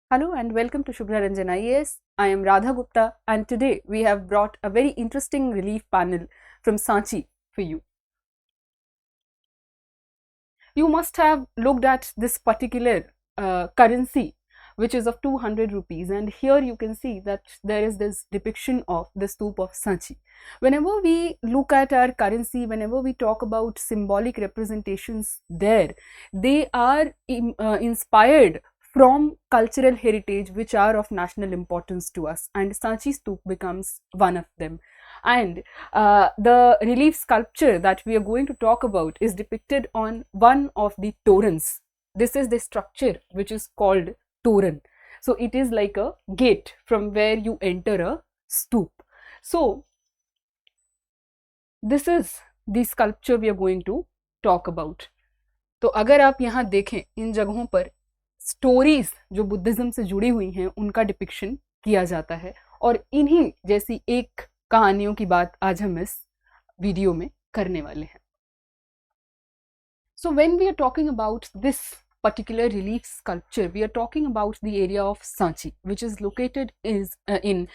Hello and welcome to Shubhra Ranjan IAS. I am Radha Gupta and today we have brought a very interesting relief panel from Sanchi for you. You must have looked at this particular currency which is of 200 rupees, and here you can see that there is this depiction of the stoop of Sanchi. Whenever we look at our currency, whenever we talk about symbolic representations there, they are inspired from cultural heritage which are of national importance to us, and Sanchi stoop becomes one of them. And the relief sculpture that we are going to talk about is depicted on one of the torans. This is the structure which is called toran. So it is like a gate from where you enter a stoop. So this is the sculpture we are going to talk about. तो अगर आप यहाँ देखें, इन जगहों पर stories जो Buddhism से जुड़ी हुई हैं उनका डिपिक्शन किया जाता है, और इन्हीं जैसी एक कहानियों की बात आज हम इस वीडियो में करने वाले हैं. So when we are talking about this particular relief sculpture, we are talking about the area of Sanchi, which is located in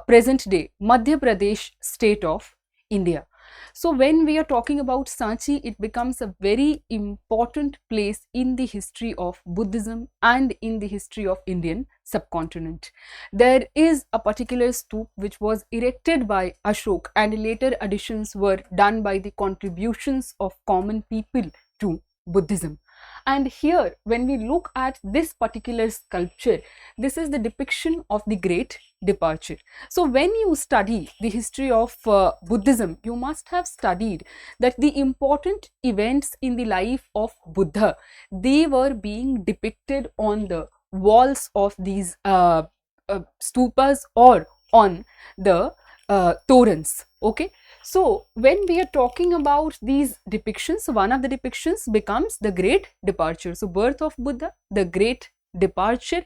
present day Madhya Pradesh state of India. So when we are talking about Sanchi, it becomes a very important place in the history of Buddhism and in the history of Indian subcontinent. There is a particular stoop which was erected by Ashok, and later additions were done by the contributions of common people to Buddhism. And here, when we look at this particular sculpture, this is the depiction of the Great Departure. So when you study the history of Buddhism, you must have studied that the important events in the life of Buddha, they were being depicted on the walls of these stupas or on the torans. Okay, so when we are talking about these depictions, one of the depictions becomes the Great Departure. So birth of Buddha, the Great Departure,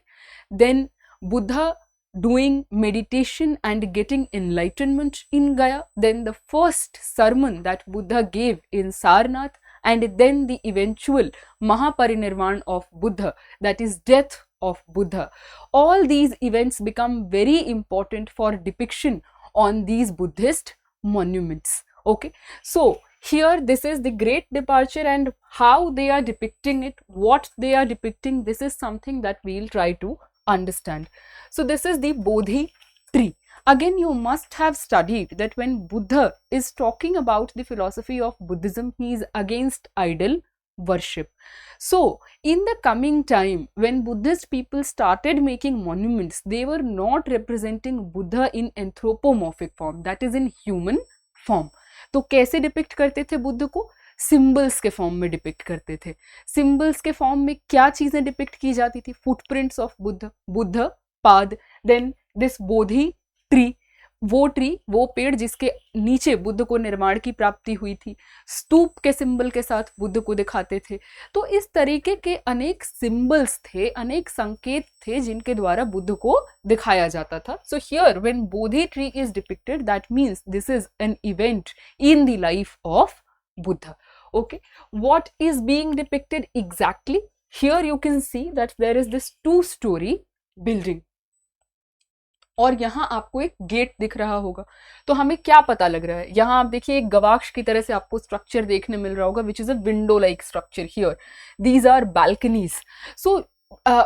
then Buddha doing meditation and getting enlightenment in Gaya, then the first sermon that Buddha gave in Sarnath, and then the eventual Mahaparinirvan of Buddha, that is death of Buddha. All these events become very important for depiction on these Buddhist monuments. Okay, so here this is the Great Departure, and how they are depicting it, what they are depicting, this is something that we will try to understand. So this is the Bodhi Tree. Again, you must have studied that when Buddha is talking about the philosophy of Buddhism, he is against idol worship. So in the coming time, when Buddhist people started making monuments, they were not representing Buddha in anthropomorphic form, that is in human form. तो कैसे depict करते थे बुद्ध को? Symbols के form में depict करते थे. Symbols के फॉर्म में क्या चीजें डिपिक्ट की जाती थी? फुटप्रिंट्स ऑफ बुद्ध, बुद्ध पाद, देन दिस बोधि ट्री, वो ट्री, वो पेड़ जिसके नीचे बुद्ध को निर्वाण की प्राप्ति हुई थी, स्तूप के सिंबल के साथ बुद्ध को दिखाते थे. तो इस तरीके के अनेक सिंबल्स थे, अनेक संकेत थे जिनके द्वारा बुद्ध को दिखाया जाता था. So here when Bodhi tree is depicted, that means this is an event in the life of Buddha. Okay, what is being depicted exactly? Here you can see that there is this two-story building, और यहाँ आपको एक gate दिख रहा होगा. तो हमें क्या पता लग रहा है? यहाँ आप देखिए एक गवाक्ष की तरह से आपको स्ट्रक्चर देखने मिल रहा होगा, which is a window like structure. Here these are balconies. So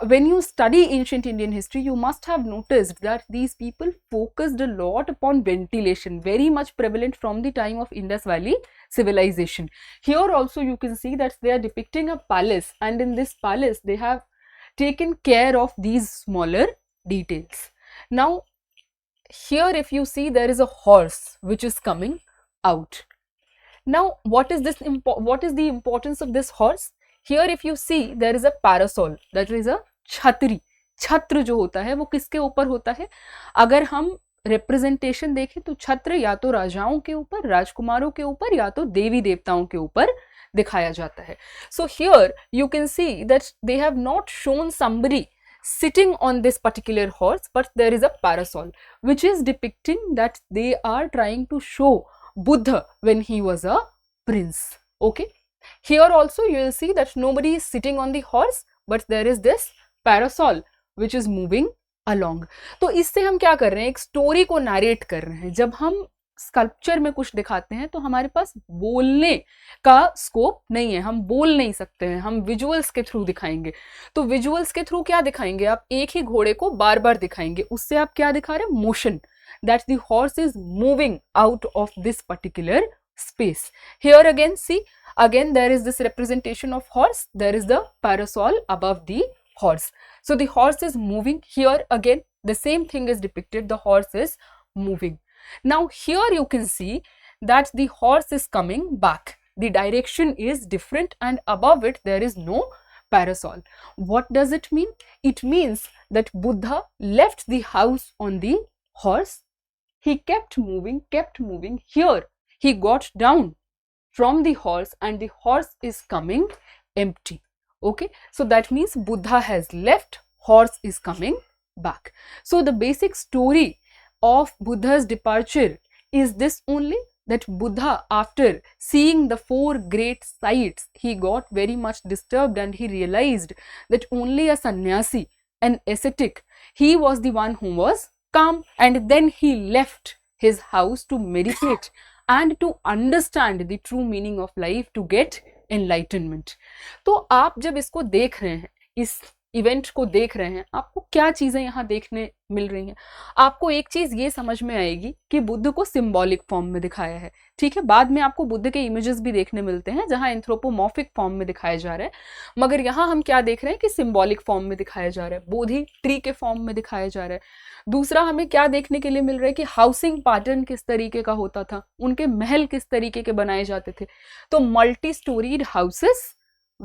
when you study ancient Indian history, you must have noticed that these people focused a lot upon ventilation, very much prevalent from the time of Indus Valley civilization. Here also you can see that they are depicting a palace, and in this palace they have taken care of these smaller details. Now here if you see, there is a horse which is coming out. Now what is the importance of this horse? Here if you see, there is a parasol, that is a छतरी. छत्र जो होता है वो किसके ऊपर होता है? अगर हम रिप्रेजेंटेशन देखें तो छत्र या तो राजाओं के ऊपर, राजकुमारों के ऊपर, या तो देवी देवताओं के ऊपर दिखाया जाता है. So here you can see that they have not shown somebody sitting on this particular horse, but there is a parasol which is depicting that they are trying to show Buddha when he was a prince. Okay, here also you will see that nobody is sitting on the horse, but there is this parasol which is moving along. तो इससे हम क्या कर रहे हैं, एक story को narrate कर रहे हैं. जब हम स्कल्पचर में कुछ दिखाते हैं तो हमारे पास बोलने का स्कोप नहीं है, हम बोल नहीं सकते हैं, हम विजुअल्स के थ्रू दिखाएंगे. तो विजुअल्स के थ्रू क्या दिखाएंगे, आप एक ही घोड़े को बार बार दिखाएंगे, उससे आप क्या दिखा रहे हैं, motion, that the horse is moving out of this particular space. Here again, see, again there is this representation of horse, there is the parasol above the horse. So the horse is moving. Here again the same thing is depicted, the horse is moving. Now here you can see that the horse is coming back, the direction is different, and above it there is no parasol. What does it mean? It means that Buddha left the house on the horse, he kept moving. Here he got down from the horse and the horse is coming empty. Okay, so that means Buddha has left, horse is coming back. So the basic story of Buddha's departure is this only, that Buddha, after seeing the four great sights, he got very much disturbed and he realized that only a sannyasi, an ascetic, he was the one who was calm, and then he left his house to meditate and to understand the true meaning of life, to get enlightenment. तो आप जब इसको देख रहे हैं, इस event को देख रहे हैं, आपको क्या चीजें यहाँ देखने मिल रही हैं? आपको एक चीज ये समझ में आएगी कि बुद्ध को सिंबॉलिक फॉर्म में दिखाया है, ठीक है. बाद में आपको बुद्ध के इमेजेस भी देखने मिलते हैं जहाँ एंथ्रोपोमॉर्फिक फॉर्म में दिखाया जा रहा है, मगर यहाँ हम क्या देख रहे हैं कि सिंबॉलिक फॉर्म में दिखाया जा रहा है, बोधि ट्री के फॉर्म में दिखाया जा रहा है. दूसरा हमें क्या देखने के लिए मिल रहा है कि हाउसिंग पैटर्न किस तरीके का होता था, उनके महल किस तरीके के बनाए जाते थे. तो multi storeyed houses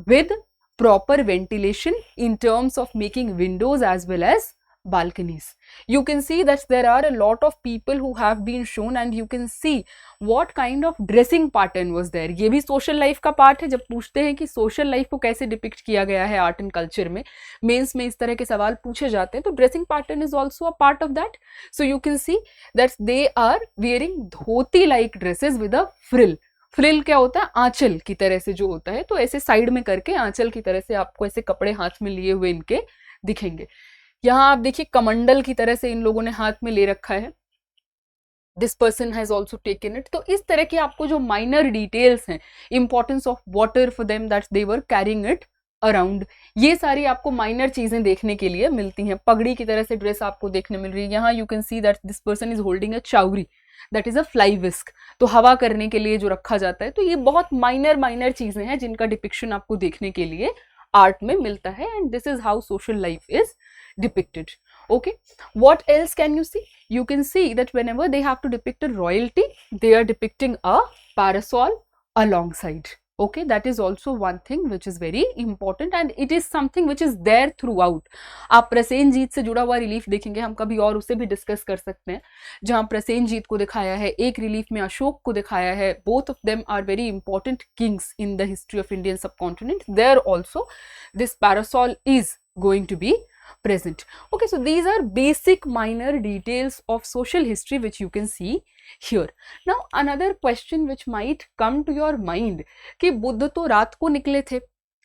with proper ventilation in terms of making windows as well as balconies. You can see that there are a lot of people who have been shown and you can see what kind of dressing pattern was there. ये भी social life का part है. जब पूछते हैं कि social life को कैसे depict किया गया है art and culture में, मेंस में इस तरह के सवाल पूछे जाते हैं, तो dressing pattern is also a part of that. So you can see that they are wearing dhoti like dresses with a frill. Frill क्या होता है, आंचल की तरह से जो होता है, तो ऐसे साइड में करके आंचल की तरह से आपको ऐसे कपड़े हाथ में लिए हुए इनके दिखेंगे. यहाँ आप देखिए कमंडल की तरह से इन लोगों ने हाथ में ले रखा है, this person has also taken it. तो इस तरह के आपको जो माइनर डिटेल्स हैं, importance of water for them that they were carrying it around, ये सारी आपको माइनर चीजें देखने के लिए मिलती हैं. पगड़ी की तरह से ड्रेस आपको देखने मिल रही है. यहाँ you can see that this person is holding a chauri, that is a fly whisk, तो हवा करने के लिए जो रखा जाता है. तो ये बहुत माइनर चीजें हैं जिनका डिपिक्शन आपको देखने के लिए आर्ट में मिलता है, and this is how social life is depicted. Okay, what else can you see? You can see that whenever they have to depict a royalty, they are depicting a parasol alongside. Okay, that is also one thing which is very important and it is something which is there throughout. आप प्रसेनजीत से जुड़ा हुआ relief देखेंगे, हम कभी और उसे भी डिस्कस कर सकते हैं, जहाँ प्रसेनजीत को दिखाया है, एक रिलीफ में अशोक को दिखाया है. Both of them are very important kings in the history of Indian subcontinent. There also this parasol is going to be present. Okay, so these are basic minor details of social history which you can see here. Now another question which might come to your mind कि बुद्ध तो रात को निकले थे,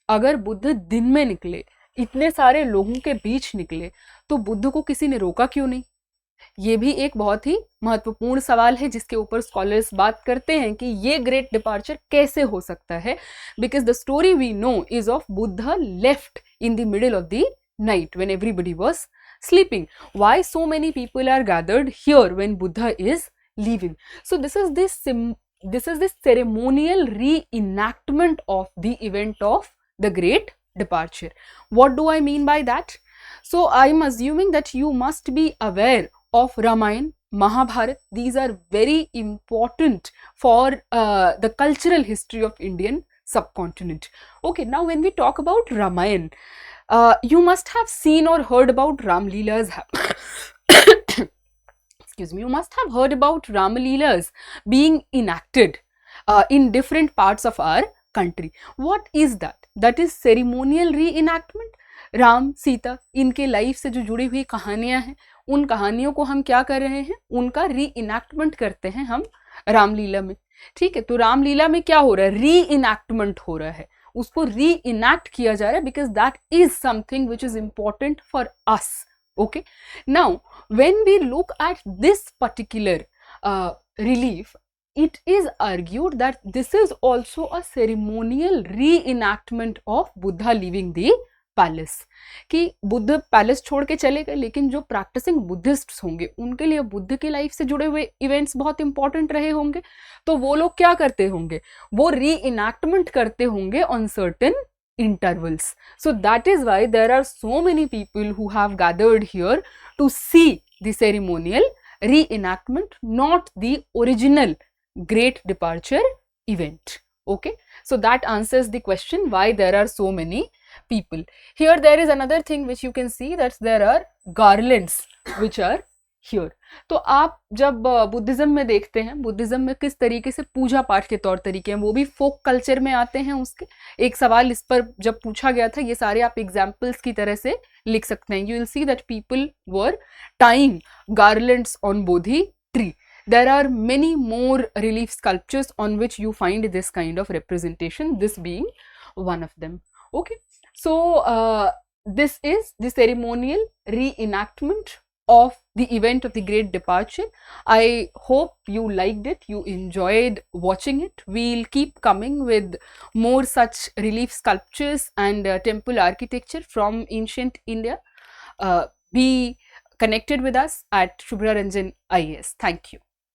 अगर बुद्ध दिन में निकले, इतने सारे लोगों के बीच निकले, तो बुद्ध को किसी ने रोका क्यों नहीं? ये भी एक बहुत ही महत्वपूर्ण सवाल है जिसके ऊपर स्कॉलर्स बात करते हैं कि ये ग्रेट डिपार्चर कैसे हो सकता है. Because the story we know is of Buddha left in the middle of the night when everybody was sleeping. Why so many people are gathered here when Buddha is leaving? So this is this ceremonial reenactment of the event of the great departure. What do I mean by that? So I am assuming that you must be aware of Ramayana, Mahabharata. These are very important for the cultural history of Indian subcontinent. Okay, now when we talk about Ramayana, you must have seen or heard about Ram Leelas. Excuse me, you must have heard about Ram Leelas being enacted in different parts of our country. What is that? That is ceremonial reenactment. Ram Sita इनके life से जो जुड़ी हुई कहानियां हैं, उन कहानियों को हम क्या कर रहे हैं, उनका री इनैक्टमेंट करते हैं हम रामलीला में. ठीक है, तो रामलीला में क्या हो रहा है, री इनैक्टमेंट हो रहा है. उसको री-इनैक्ट किया जा रहा है because that is something which is important for us. Okay, now when we look at this particular relief, it is argued that this is also a ceremonial reenactment of Buddha leaving the palace, कि Buddha palace छोड़ के चले गए, लेकिन जो practising बुद्धिस्ट्स होंगे उनके लिए बुद्ध की लाइफ से जुड़े हुए इवेंट्स बहुत इंपॉर्टेंट रहे होंगे, तो वो लोग क्या करते होंगे, वो री इनैक्टमेंट करते होंगे on certain intervals. So that is why there are so many people who have gathered here to see the ceremonial reenactment, not the original great departure event. Okay, so that answers the question why there are so many people. Here there is another thing which you can see, that there are garlands which are here. तो आप जब Buddhism में देखते हैं, Buddhism में किस तरीके से पूजा पाठ के तौर तरीके हैं, वो भी फोक कल्चर में आते हैं उसके. एक सवाल इस पर जब पूछा गया था, ये सारे आप एग्जाम्पल्स की तरह से लिख सकते हैं. You will see that people were tying garlands on Bodhi tree. There are many more relief sculptures on which you find this kind of representation, this being one of them. Okay, so this is the ceremonial reenactment of the event of the great departure. I hope you liked it, you enjoyed watching it. We'll keep coming with more such relief sculptures and temple architecture from ancient India. Be connected with us at Shubhra Ranjan IAS. Thank you.